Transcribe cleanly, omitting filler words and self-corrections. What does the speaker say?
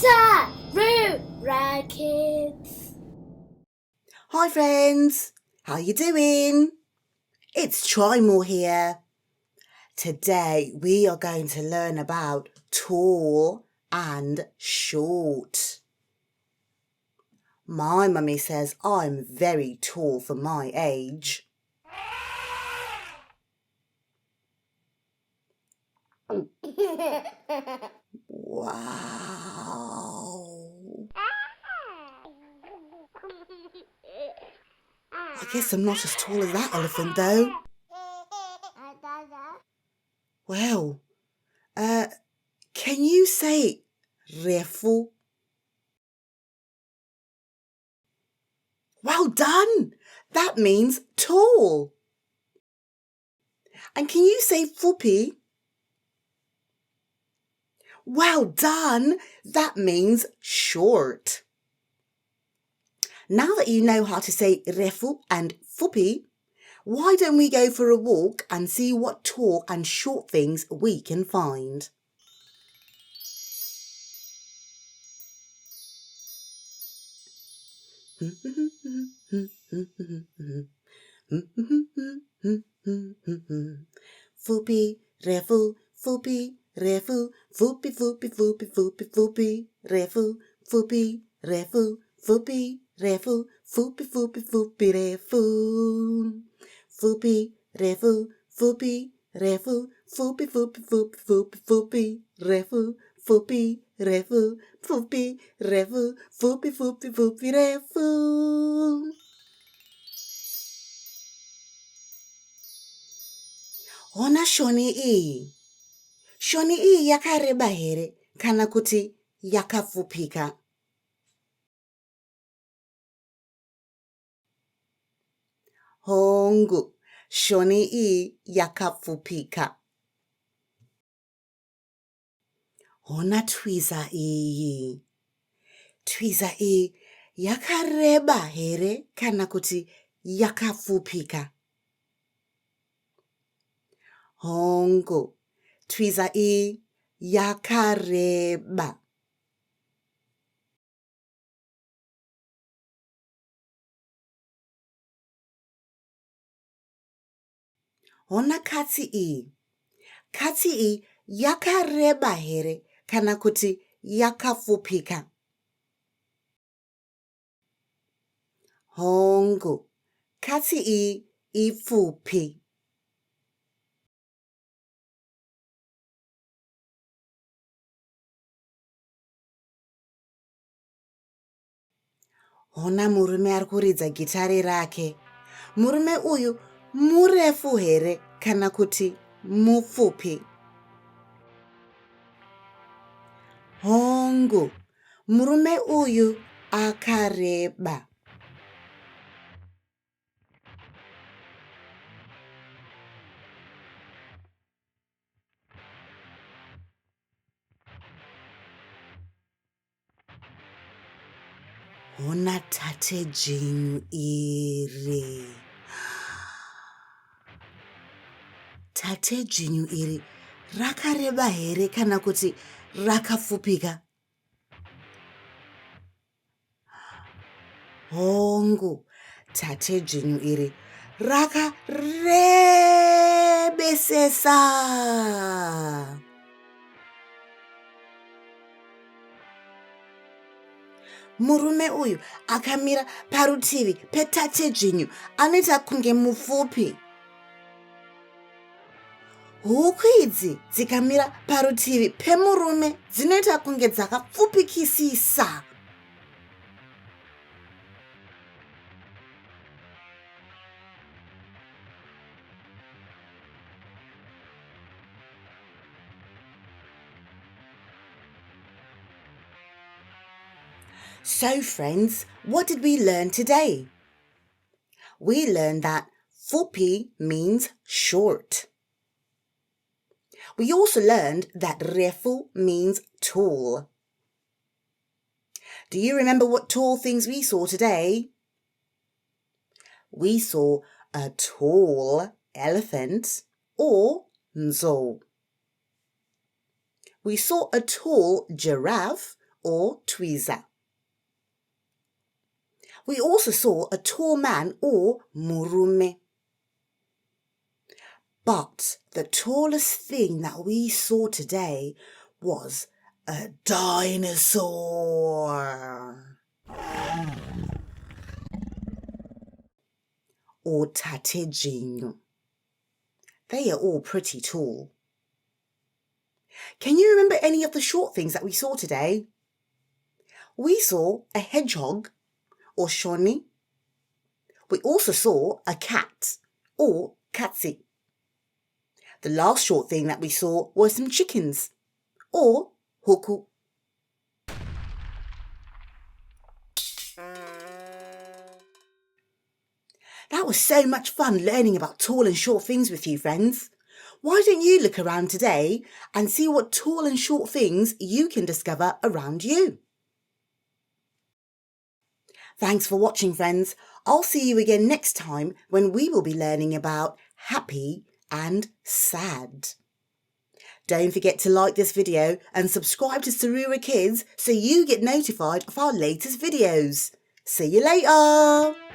Sarura Kids. Hi friends, how you doing? It's Trymore here. Today we are going to learn about tall and short. My mummy says I'm very tall for my age. Wow. I guess I'm not as tall as that elephant though. Well, can you say Refu? Well done! That means tall. And can you say pfupi? Well done! That means short. Now that you know how to say Refu and pfupi, why don't we go for a walk and see what tall and short things we can find? Pfupi, Refu, pfupi, Refu, pfupi, pfupi, pfupi, pfupi, pfupi, Refu, pfupi, Refu, pfupi, Refu, pfupi, pfupi, pfupi, Refu. Pfupi, Refu, pfupi, Refu, pfupi, pfupi, pfupi, pfupi, pfupi, Refu, pfupi, Refu, pfupi, Refu, pfupi, pfupi, pfupi, Refu. Ona shoni iyi. Shoni iyi yakareba here kana kuti yakapfupika? Hongu, shoni iyi yakapfupika. Ona twiza iyi. Twiza iyi yakareba here kana kuti yakapfupika? Hongu, twiza iyi yakareba. Ona katsi iyi. Katsi iyi yakareba here kana kuti yakapfupika? Hongu, katsi iyi ipfupi. Ona murume ari kuridza gitare rake. Murume uyu murefu here kana kuti mupfupi? Hongu, murume uyu akareba. Ona tate dzinyu iri. Tate dzinyu iri rakareba here kana kuti rakapfupika? Hongu, tate dzinyu iri rakarebesesa. Murume uyu akamira parutivi petate dzinyu anoita kunge mupfupi. Huku idzi dzikamira parutivi pemurume dzinoita kunge dzakapfupikisisa. So friends, what did we learn today? We learned that pfupi means short. We also learned that refu means tall. Do you remember what tall things we saw today? We saw a tall elephant or nzo. We saw a tall giraffe or tweezer. We also saw a tall man or murume. But the tallest thing that we saw today was a dinosaur. Or tatejinyo. They are all pretty tall. Can you remember any of the short things that we saw today? We saw a hedgehog, or shoni. We also saw a cat, or katsi. The last short thing that we saw were some chickens, or hoku. That was so much fun learning about tall and short things with you, friends. Why don't you look around today and see what tall and short things you can discover around you? Thanks for watching, friends. I'll see you again next time when we will be learning about happy and sad. Don't forget to like this video and subscribe to Sarura Kids so you get notified of our latest videos. See you later!